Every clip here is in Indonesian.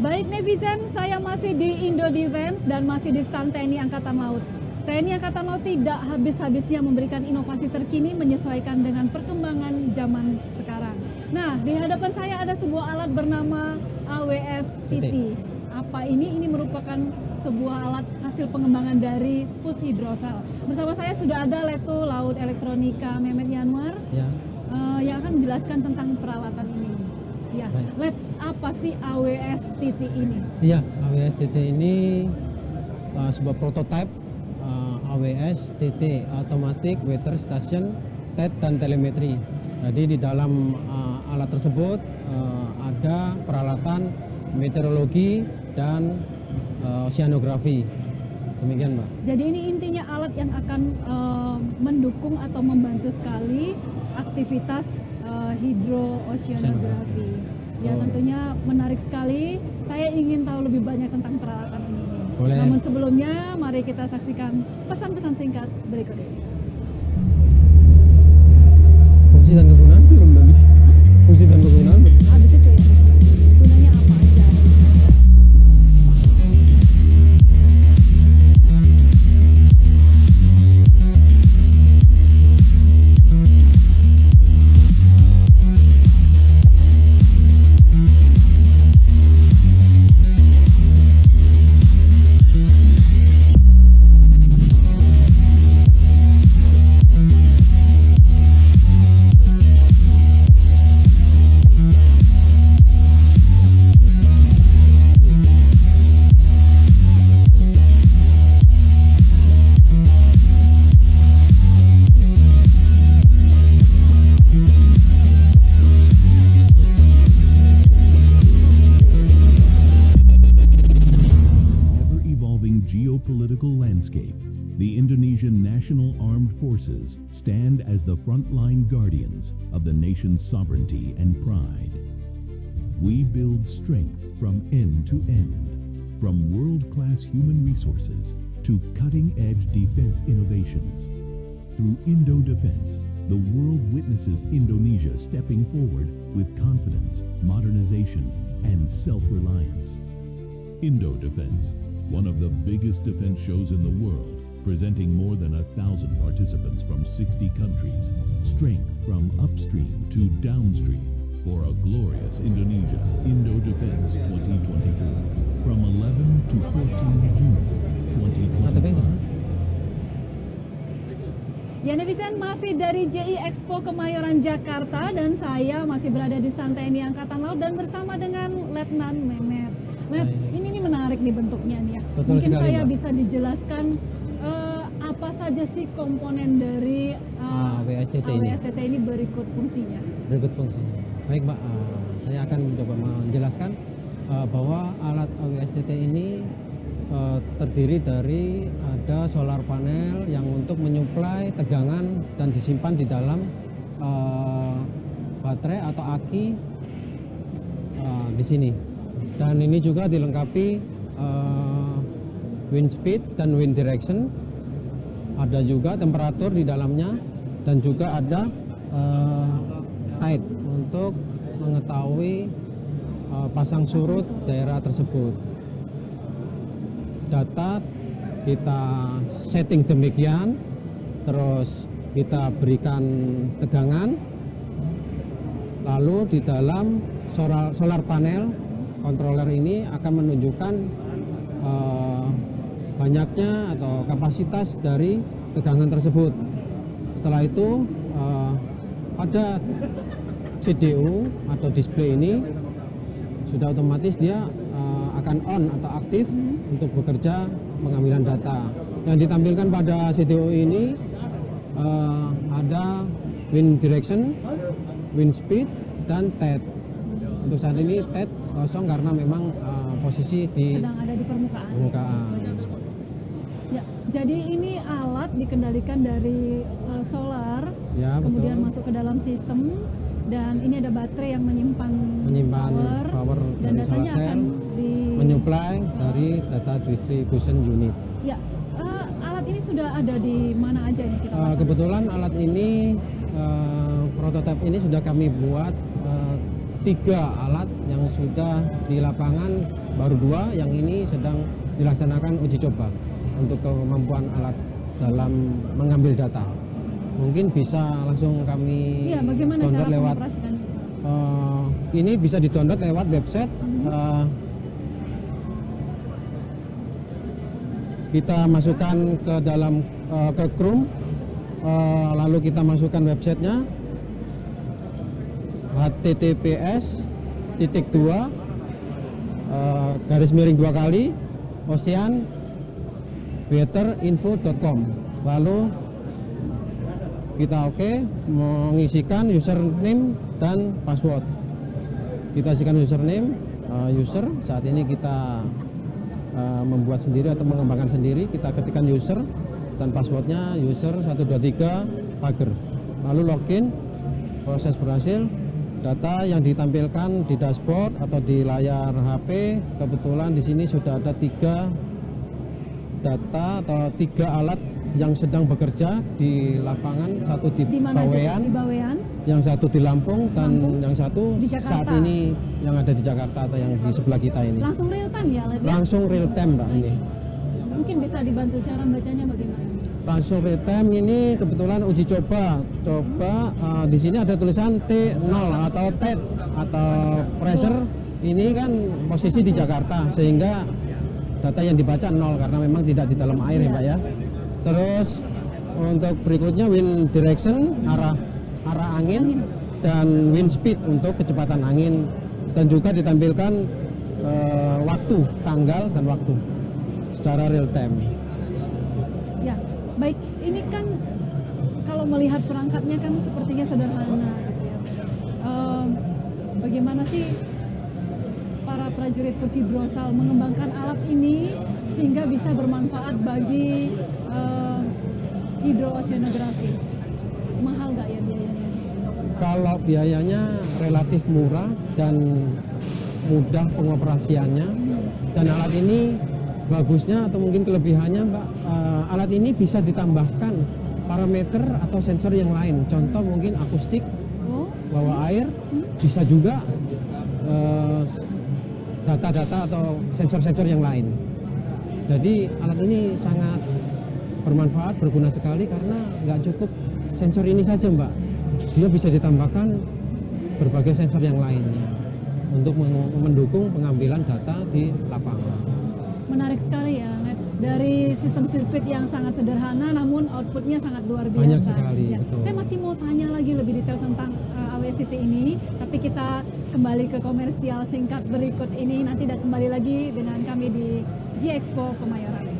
Baik netizen, saya masih di Indo Defense dan masih di stand TNI Angkatan Laut. TNI Angkatan Laut tidak habis-habisnya memberikan inovasi terkini menyesuaikan dengan perkembangan zaman sekarang. Nah, di hadapan saya ada sebuah alat bernama AWS-TT. Apa ini? Ini merupakan sebuah alat hasil pengembangan dari Pus Hidrosel. Bersama saya sudah ada Letu Laut Elektronika Mehmet Yanwar yang akan menjelaskan tentang peralatan ini. Ya, Let, apa sih AWS-TT ini? Iya, AWS-TT ini sebuah prototipe AWS-TT, Automatic Weather Station, TET dan telemetri. Jadi di dalam alat tersebut ada peralatan meteorologi dan oceanografi. Demikian, Mbak. Jadi ini intinya alat yang akan mendukung atau membantu sekali aktivitas hidro-oceanografi. Ya, tentunya menarik sekali. Saya ingin tahu lebih banyak tentang peralatan ini. Boleh. Namun sebelumnya, mari kita saksikan pesan-pesan singkat berikut ini. Fungsi dan kegunaan belum tadi. Fungsi dan kegunaan. Habis itu ya, gunanya apa aja? Geopolitical landscape, the Indonesian National Armed Forces stand as the frontline guardians of the nation's sovereignty and pride. We build strength from end to end, from world-class human resources to cutting-edge defense innovations. Through Indo Defense, the world witnesses Indonesia stepping forward with confidence, modernization, and self-reliance. Indo Defense, one of the biggest defense shows in the world, presenting more than 1,000 participants from 60 countries. Strength from upstream to downstream for a glorious Indonesia. Indo Defense 2024 from 11 to 14 June 2025. Ya netizen, masih dari JI Expo Kemayoran Jakarta dan saya masih berada di stand TNI Angkatan Laut dan bersama dengan Letnan Mehmet. Ini menarik nih bentuknya nih ya. Betul Mungkin sekali, saya Mbak. bisa dijelaskan apa saja sih komponen dari AWS-TT ini. AWS-TT ini berikut fungsinya. Berikut fungsinya. Baik, Mbak. Saya akan mencoba menjelaskan bahwa alat AWS-TT ini terdiri dari ada solar panel yang untuk menyuplai tegangan dan disimpan di dalam baterai atau aki di sini. Dan ini juga dilengkapi wind speed dan wind direction. Ada juga temperatur di dalamnya dan juga ada tide untuk mengetahui pasang surut daerah tersebut. Data kita setting demikian, terus kita berikan tegangan, lalu di dalam solar panel controller ini akan menunjukkan banyaknya atau kapasitas dari tegangan tersebut. Setelah itu pada CDU atau display ini sudah otomatis dia akan on atau aktif untuk bekerja pengambilan data. Yang ditampilkan pada CDU ini ada wind direction, wind speed, dan TED. Untuk saat ini TED kosong karena memang posisi Sedang ada di permukaan. Ya, jadi ini alat dikendalikan dari solar, Ya, kemudian betul. masuk ke dalam sistem, dan ini ada baterai yang menyimpan power dan dari datanya solar akan cell, menyuplai dari data distribution unit. Ya, alat ini sudah ada di mana aja ini kita pasang? Kebetulan alat ini prototipe ini sudah kami buat 3 alat yang sudah di lapangan, baru 2 yang ini sedang dilaksanakan uji coba untuk kemampuan alat dalam mengambil data. Mungkin bisa langsung kami Iya, bagaimana download cara lewat mengoperasikan? ini bisa di-download lewat website. Kita masukkan ke dalam ke Chrome, lalu kita masukkan websitenya https://oceanweatherinfo.com, lalu kita mengisikan username dan password. Kita isikan username, user. Saat ini kita membuat sendiri atau mengembangkan sendiri. Kita ketikkan user dan passwordnya user 123 pager. Lalu login, proses berhasil. Data yang ditampilkan di dashboard atau di layar HP, kebetulan di sini sudah ada 3 data atau 3 alat yang sedang bekerja di lapangan, satu di mana Bawean, di Bawean, yang satu di Lampung, dan yang satu di Jakarta. saat ini yang ada di Jakarta atau yang di sebelah kita ini. Langsung real time ya, Let, ya? Langsung real time, Mbak, ini. Mungkin bisa dibantu cara bacanya bagaimana? Langsung real time ini kebetulan uji coba. Di sini ada tulisan T0 atau TED atau pressure. Ini kan posisi di Jakarta sehingga data yang dibaca 0 karena memang tidak di dalam air ya, Mbak ya. Terus untuk berikutnya wind direction, arah angin, dan wind speed untuk kecepatan angin, dan juga ditampilkan waktu, tanggal dan waktu secara real time. Ya, baik. Ini kan kalau melihat perangkatnya kan sepertinya sederhana gitu ya. Bagaimana sih para prajurit Kursi Brosal mengembangkan alat ini sehingga bisa bermanfaat bagi hidrooceanografi? Mahal nggak ya biayanya? Kalau biayanya relatif murah dan mudah pengoperasiannya, dan alat ini bagusnya atau mungkin kelebihannya, Mbak, alat ini bisa ditambahkan parameter atau sensor yang lain. Contoh mungkin akustik, bawah air, bisa juga data-data atau sensor-sensor yang lain. Jadi alat ini sangat bermanfaat, berguna sekali karena nggak cukup sensor ini saja, Mbak. Dia bisa ditambahkan berbagai sensor yang lainnya untuk mendukung pengambilan data di lapangan. Menarik sekali ya, Net. Dari sistem sirkuit yang sangat sederhana namun outputnya sangat luar biasa. Banyak sekali, Ya. betul. Saya masih mau tanya lagi lebih detail tentang AWSTT ini, tapi kita kembali ke komersial singkat berikut ini, nanti dan kembali lagi dengan kami di G-Expo Kemayoran.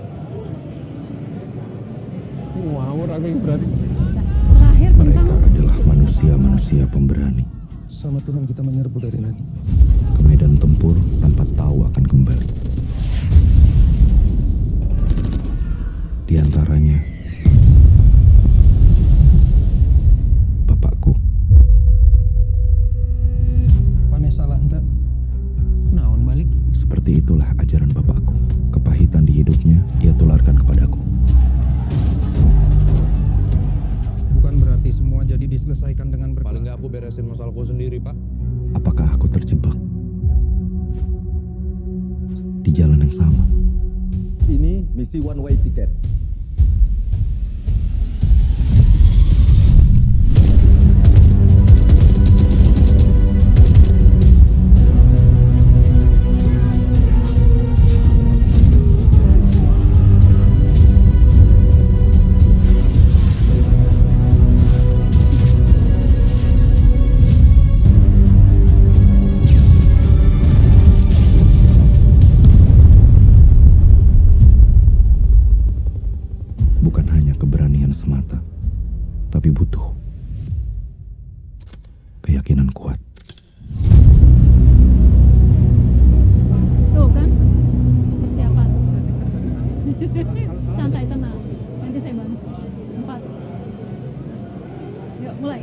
Wow, ragu berarti. Nah, terakhir tentang Mereka adalah manusia-manusia pemberani. Sama Tuhan kita menyerbu dari langit. Ke medan tempur tanpa tahu akan kembali. Di antaranya, bapakku. Pane salah ente. Naon balik? Seperti itulah ajaran bapakku. Kepahitan di hidupnya ia tularkan kepadaku. Bukan berarti semua jadi diselesaikan dengan Paling nggak aku beresin masalahku sendiri, Pak. Apakah aku terjebak di jalan yang sama? Ini misi one way ticket. Bukan hanya keberanian semata, tapi butuh keyakinan kuat. tuh kan persiapan. Santai, tenang. Nanti saya bantu. 4. Yuk, mulai.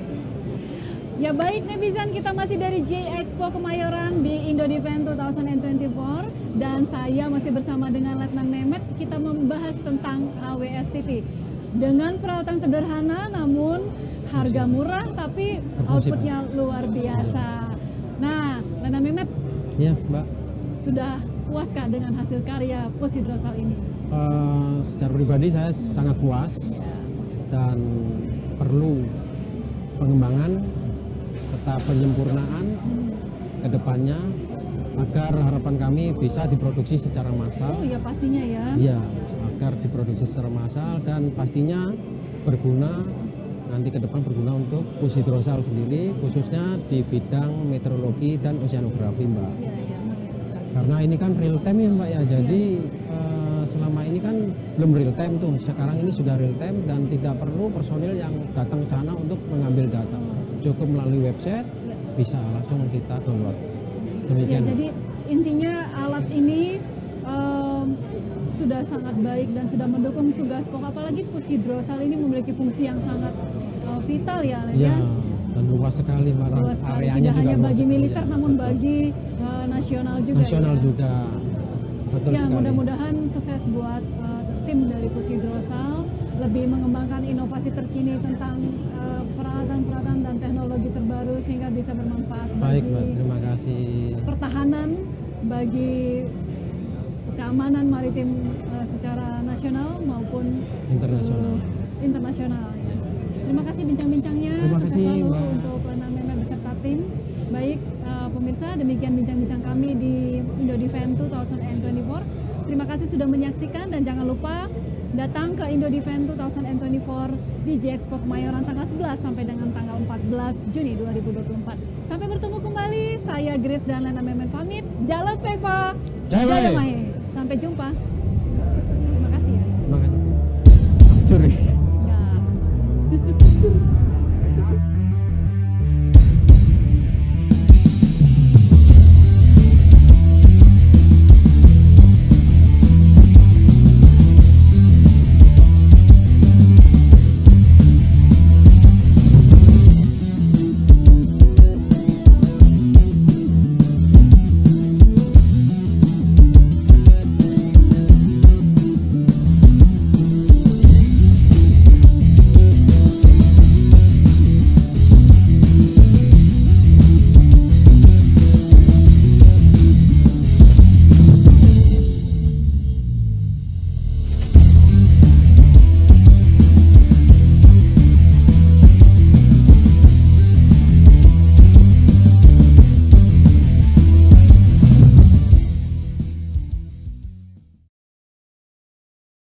Ya baik netizen, kita masih dari J-Expo Kemayoran di Indo Defense 2024 dan saya masih bersama dengan Letnan Mehmet. Kita membahas tentang AWSTT dengan peralatan sederhana namun harga murah tapi Berfungsi, outputnya luar biasa. Nah, Lena Mehmet Ya, Mbak. sudah puaskah dengan hasil karya pushhidrosal ini? Secara pribadi saya sangat puas dan perlu pengembangan serta penyempurnaan ke depannya agar harapan kami bisa diproduksi secara massal. Oh ya pastinya ya. Iya, agar diproduksi secara massal dan pastinya berguna nanti ke depan berguna untuk pushhidrosal sendiri khususnya di bidang meteorologi dan oceanografi, Mbak. Iya, iya. Karena ini kan real time ya, Mbak ya. Jadi selama ini kan belum real time tuh. Sekarang ini sudah real time dan tidak perlu personil yang datang ke sana untuk mengambil data. Cukup melalui website bisa langsung kita download. Ya, Demikian. jadi intinya alat ini sudah sangat baik dan sudah mendukung tugas pokok, apalagi pushhidrosal ini memiliki fungsi yang sangat vital ya, Len, Ya, ya. dan luas sekali, Mbak. Luas sekali, Areanya tidak juga hanya luas bagi sekali, militer ya. namun Betul. bagi nasional juga. Nasional ya. juga. Betul Ya, sekali. mudah-mudahan sukses buat tim dari pushhidrosal lebih mengembangkan inovasi terkini tentang peralatan-peralatan dan teknologi terbaru sehingga bisa bermanfaat Baik, bagi Mbak. Terima kasih. pertahanan, bagi keamanan maritim secara nasional maupun Internasional. internasional. Ya. Terima kasih bincang-bincangnya. Terima Sukses kasih, selalu Mbak. untuk Lena Mehmet beserta tim. Baik pemirsa, demikian bincang-bincang kami di Indodefense 2024. Terima kasih sudah menyaksikan dan jangan lupa datang ke Indodefense 2024 di J-Expo Kemayoran tanggal 11 sampai dengan tanggal 14 Juni 2024. Sampai bertemu kembali, saya Grace dan Lena Mehmet pamit. Jalos Peva, Jaya Bae. Sampai jumpa.